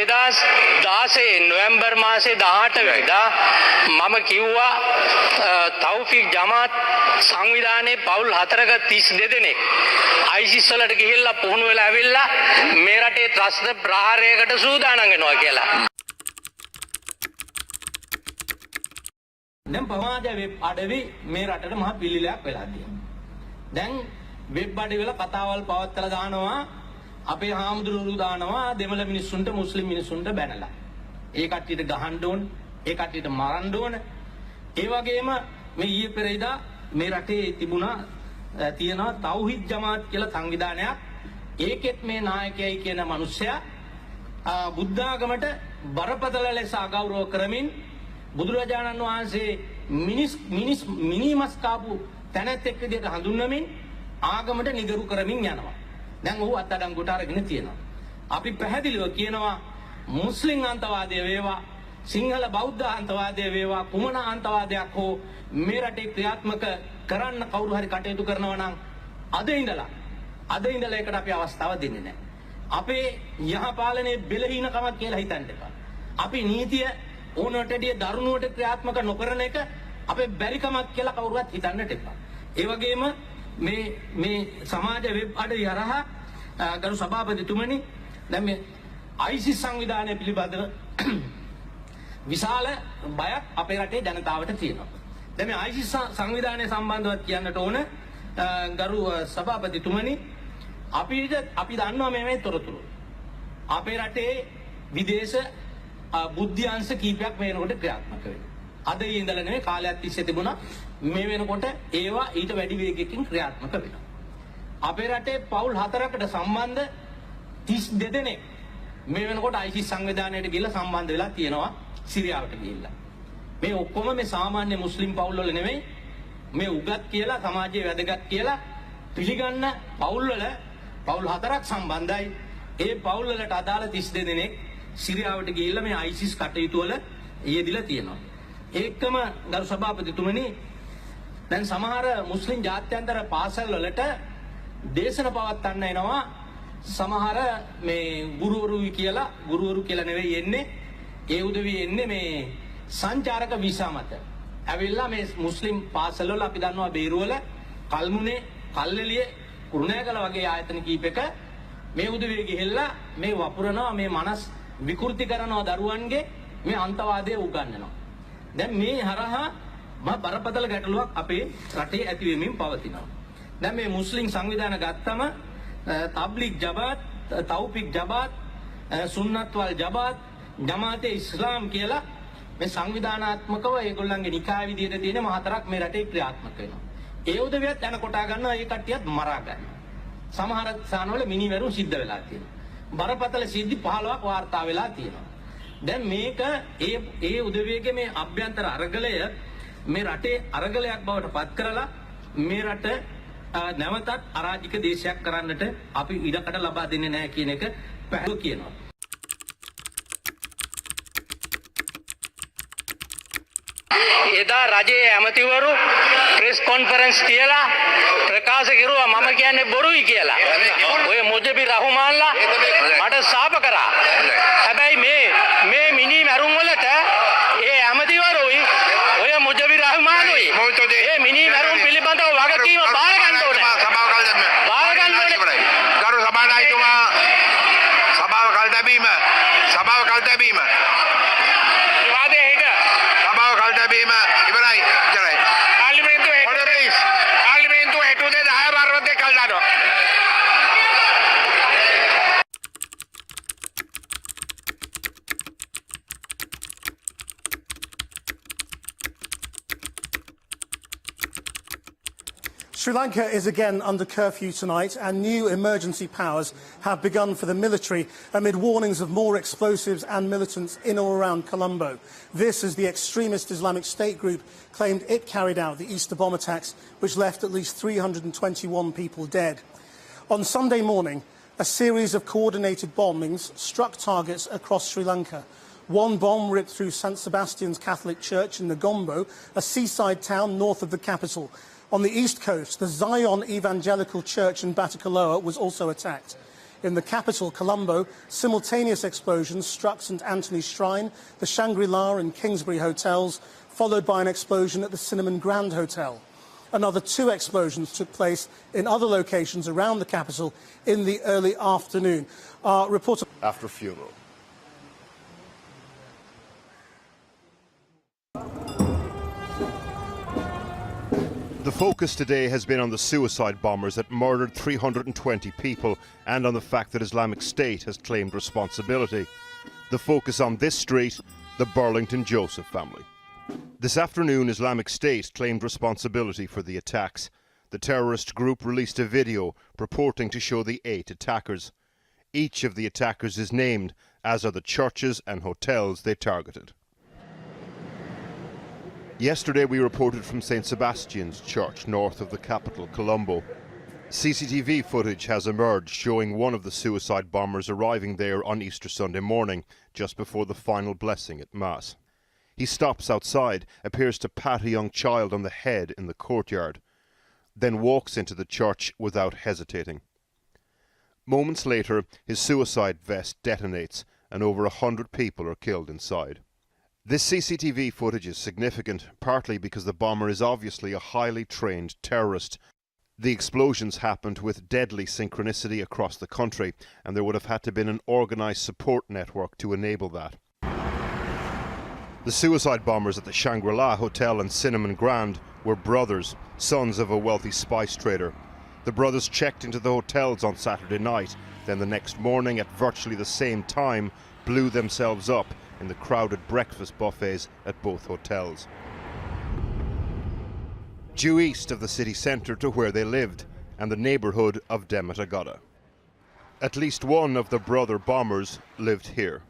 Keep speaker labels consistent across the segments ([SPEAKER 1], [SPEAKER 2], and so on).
[SPEAKER 1] 2016 නොවැම්බර් මාසේ 18 වෙනිදා මම කිව්වා තෞෆික් ජමාත් සංවිධානයේ පවුල් 4ක 32 දෙනෙක් ISIS වලට ගිහිල්ලා පුහුණු වෙලා ඇවිල්ලා මේ රටේ ත්‍රස්ත ප්‍රහාරයකට සූදානම් වෙනවා කියලා.
[SPEAKER 2] දැන් පමාද වෙබ් අඩවි මේ රටට මහ පිළිලයක් වෙලා තියෙනවා. දැන් වෙබ් අඩවි වල කතාවල් පවත්තලා දානවා අපේ හාමුදුරුවෝ දානවා දෙමළ මිනිස්සුන්ට මුස්ලිම් මිනිස්සුන්ට බැනලා. ඒ කට්ටියට ගහන්න ඕන, ඒ කට්ටියට මරන්න ඕන. ඒ වගේම මේ ඊයේ පෙරේදා මේ රටේ තිබුණා තියෙනවා තෞහිද් ජමාත් කියලා සංවිධානයක්. ඒකෙත් මේ නායකයයි කියන මිනිස්සයා බුද්ධාගමට බරපතල ලෙස අගෞරව කරමින් බුදුරජාණන් වහන්සේ මිනිමස් කාපු තැනැත් එක්ක විදිහට හඳුන්වමින් ආගමට නිගරු කරමින් යනවා. දැන් ඔහු අත්අඩංගුවට අරගෙන තියෙනවා. අපි පැහැදිලිව කියනවා මුස්ලිම් අන්තවාදය වේවා සිංහල බෞද්ධ අන්තවාදය වේවා කුමන අන්තවාදයක් හෝ මේ රටේ ක්‍රියාත්මක කරන්න කවුරු හරි කටයුතු කරනවා නම් අද ඉඳලා ඒකට අපි අවස්ථාව දෙන්නේ නැහැ. අපේ යහපාලනයේ බෙලහීනකමක් කියලා හිතන්න එපා. අපි නීතිය ඕනටදී දරුණුවට ක්‍රියාත්මක නොකරන එක අපේ බැරිකමක් කියලා කවුරුවත් හිතන්නට එපා. ඒ වගේම මේ සමාජ වෙබ් අඩවි හරහා ගරු සභාපතිතුමනි දැන් මේ ISIS සංවිධානය පිළිබඳව විශාල බයක් අපේ රටේ ජනතාවට තියෙනවා. දැන් මේ ISIS සංවිධානය සම්බන්ධව කියන්නට ඕන ගරු සභාපතිතුමනි අපි දන්නවා මේ තොරතුරු. අපේ රටේ විදේශ බුද්ධි අංශ කීපයක් මේ වෙනකොට ක්‍රියාත්මක වෙනවා. අද ඉඳලා නෙමෙයි කාලයක් තිස්සේ තිබුණා. මේ වෙනකොට ඒවා ඊට වැඩි වේගයකින් ක්‍රියාත්මක වෙනවා. අපේ රටේ පවුල් 4කට සම්බන්ධ 32 දෙනෙක් මේ වෙනකොට ISIS සංවිධානයට ගිහිල්ලා සම්බන්ධ වෙලා තියෙනවා සිරියාවට ගිහිල්ලා. මේ ඔක්කොම මේ සාමාන්‍ය මුස්ලිම් පවුල් වල නෙමෙයි මේ උගත් කියලා සමාජයේ වැදගත් කියලා පිළිගන්න පවුල් 4ක් සම්බන්ධයි. ඒ පවුල් වලට අදාළ 32 දෙනෙක් සිරියාවට ගිහිල්ලා මේ ISIS කටයුතු වල යෙදිලා තියෙනවා. ඒකම ගරු සභාපතිතුමනි දැන් සමහර මුස්ලිම් ජාත්‍යන්තර පාසල් වලට දේශන පවත්වන්න එනවා සමහර මේ ගුරුවරු කියලා නෙවෙයි එන්නේ ඒ උදවිය එන්නේ මේ සංචාරක වීසා මත. ඇවිල්ලා මේ මුස්ලිම් පාසල් වල අපි දන්නවා බේරුවල කල්මුනේ කල්ලෙලියේ කුරුණෑගල වගේ ආයතන කීපයක මේ උදවිය ගිහිල්ලා මේ වපුරනවා මේ මනස් විකෘති කරනවා දරුවන්ගේ මේ අන්තවාදය උගන්වනවා. දැන් මේ හරහා බරපතල ගැටලුවක් අපේ රටේ ඇති වෙමින් පවතිනවා. දැන් මේ මුස්ලිම් සංවිධාන ගත්තම තබ්ලිග් ජමාත්, තෞෆික් ජමාත්, සුන්නත් වල් ජමාත්, ජමාතේ ඉස්ලාම් කියලා මේ සංවිධානාත්මකව ඒගොල්ලන්ගේ නිකාය විදියට තියෙන මහතරක් මේ රටේ ක්‍රියාත්මක වෙනවා. ඒ උදවියත් යන කොටා ගන්නවා ඒ කට්ටියත් මරා ගන්නවා. සමහර ස්ථානවල මිනිමැරුම් සිද්ධ වෙලා තියෙනවා. බරපතල සිද්ධි 15ක් වාර්තා වෙලා තියෙනවා. දැන් මේක ඒ උදවියගේ මේ අභ්‍යන්තර අරගලය මේ රටේ අරගලයක් බවට පත් කරලා මේ රට නැවතත් අරාජික දේශයක් කරන්නට අපි ඉඩකඩ ලබා දෙන්නේ නැහැ කියන එක පැහැදිලිව කියනවා.
[SPEAKER 1] එදා රජයේ ඇමතිවරු ප්‍රෙස් කොන්ෆරන්ස් තියලා ප්‍රකාශ කෙරුවා මම කියන්නේ බොරුයි කියලා. ඔය මුජිබුර් රහමාන්ලා මට සාප කරා. හැබැයි මේ මිනි මරුන් වලට ඒ ඇමතිවරුයි ඔය මුජිබුර් රහමානුයි මේ මිනි මරුන් පිළිබඳව වගකීම බාර ගන්න ඕනේ. බාර ගන්න ඕනේ.
[SPEAKER 3] ගරු සභානායකතුමා සභාව කල් තැබීම
[SPEAKER 1] විවාදයේ හිට
[SPEAKER 3] සභාව කල් තැබීම ඉවරයි.
[SPEAKER 1] පාර්ලිමේන්තුව හෙටුදේ 10 බරවතේ කල් දානවා.
[SPEAKER 4] Sri Lanka is again under curfew tonight, and new emergency powers have begun for the military amid warnings of more explosives and militants in or around Colombo. This as the extremist Islamic State group claimed it carried out the Easter bomb attacks, which left at least 321 people dead. On Sunday morning, a series of coordinated bombings struck targets across Sri Lanka. One bomb ripped through St Sebastian's Catholic Church in Negombo, a seaside town north of the capital. On the east coast, the Zion Evangelical Church in Batticaloa was also attacked. In the capital, Colombo, simultaneous explosions struck St Anthony's Shrine, the Shangri-La and Kingsbury hotels, followed by an explosion at the Cinnamon Grand Hotel. Another 2 explosions took place in other locations around the capital in the early afternoon. Our reporter...
[SPEAKER 5] After funeral. The focus today has been on the suicide bombers that murdered 320 people and on the fact that Islamic State has claimed responsibility. The focus on this street, the Burlington Joseph family. This afternoon, Islamic State claimed responsibility for the attacks. The terrorist group released a video purporting to show the 8 attackers. Each of the attackers is named, as are the churches and hotels they targeted. Yesterday we reported from St Sebastian's Church, north of the capital, Colombo. CCTV footage has emerged showing one of the suicide bombers arriving there on Easter Sunday morning, just before the final blessing at Mass. He stops outside, appears to pat a young child on the head in the courtyard, then walks into the church without hesitating. Moments later, his suicide vest detonates and over 100 people are killed inside. This CCTV footage is significant, partly because the bomber is obviously a highly trained terrorist. The explosions happened with deadly synchronicity across the country, and there would have had to been an organised support network to enable that. The suicide bombers at the Shangri-La Hotel and Cinnamon Grand were brothers, sons of a wealthy spice trader. The brothers checked into the hotels on Saturday night, then the next morning at virtually the same time blew themselves up in the crowded breakfast buffets at both hotels. Due east of the city centre to where they lived, and the neighbourhood of Demetagada. At least one of the brother bombers lived here.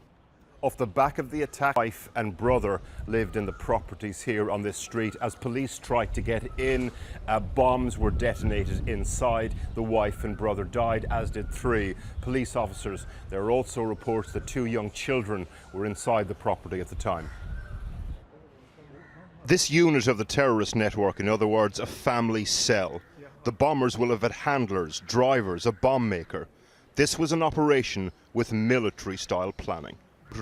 [SPEAKER 5] Off the back of the attack, wife and brother lived in the properties here on this street. As police tried to get in, bombs were detonated inside. The wife and brother died, as did 3 police officers. There are also reports that 2 young children were inside the property at the time. This unit of the terrorist network, in other words, a family cell. The bombers will have had handlers, drivers, a bomb maker. This was an operation with military-style planning.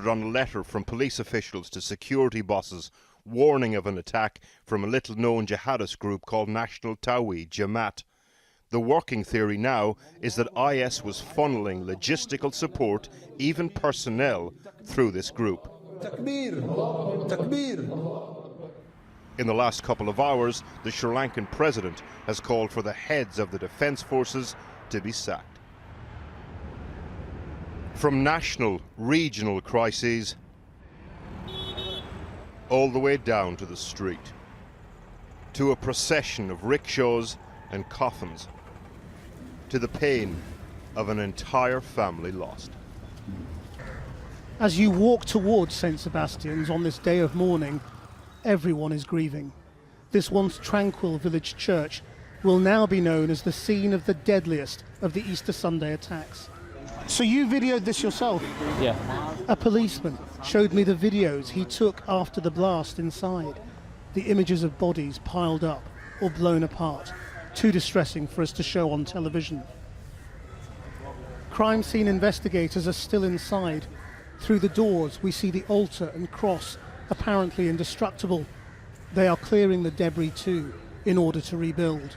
[SPEAKER 5] On a letter from police officials to security bosses warning of an attack from a little-known jihadist group called National Tawhid Jamaat. The working theory now is that IS was funneling logistical support, even personnel, through this group. Takbir! Takbir! In the last couple of hours, the Sri Lankan president has called for the heads of the defence forces to be sacked. From national, regional crises, all the way down to the street, to a procession of rickshaws and coffins, to the pain of an entire family lost.
[SPEAKER 4] As you walk towards St Sebastian's on this day of mourning, everyone is grieving. This once tranquil village church will now be known as the scene of the deadliest of the Easter Sunday attacks. So you videoed this yourself?
[SPEAKER 6] Yeah.
[SPEAKER 4] A policeman showed me the videos he took after the blast inside. The images of bodies piled up or blown apart. Too distressing for us to show on television. Crime scene investigators are still inside. Through the doors we see the altar and cross, apparently indestructible. They are clearing the debris too, in order to rebuild.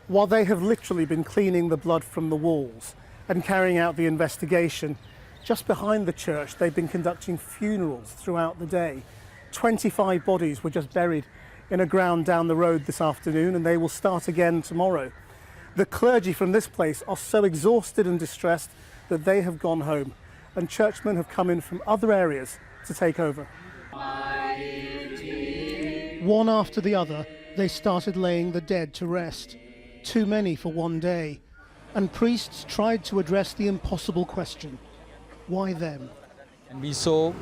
[SPEAKER 4] While they have literally been cleaning the blood from the walls and carrying out the investigation, just behind the church they've been conducting funerals throughout the day. 25 bodies were just buried in a ground down the road this afternoon, and they will start again tomorrow. The clergy from this place are so exhausted and distressed that they have gone home, and churchmen have come in from other areas to take over. One after the other, they started laying the dead to rest. Too many for one day, and priests tried to address the impossible question: why them?
[SPEAKER 6] And we saw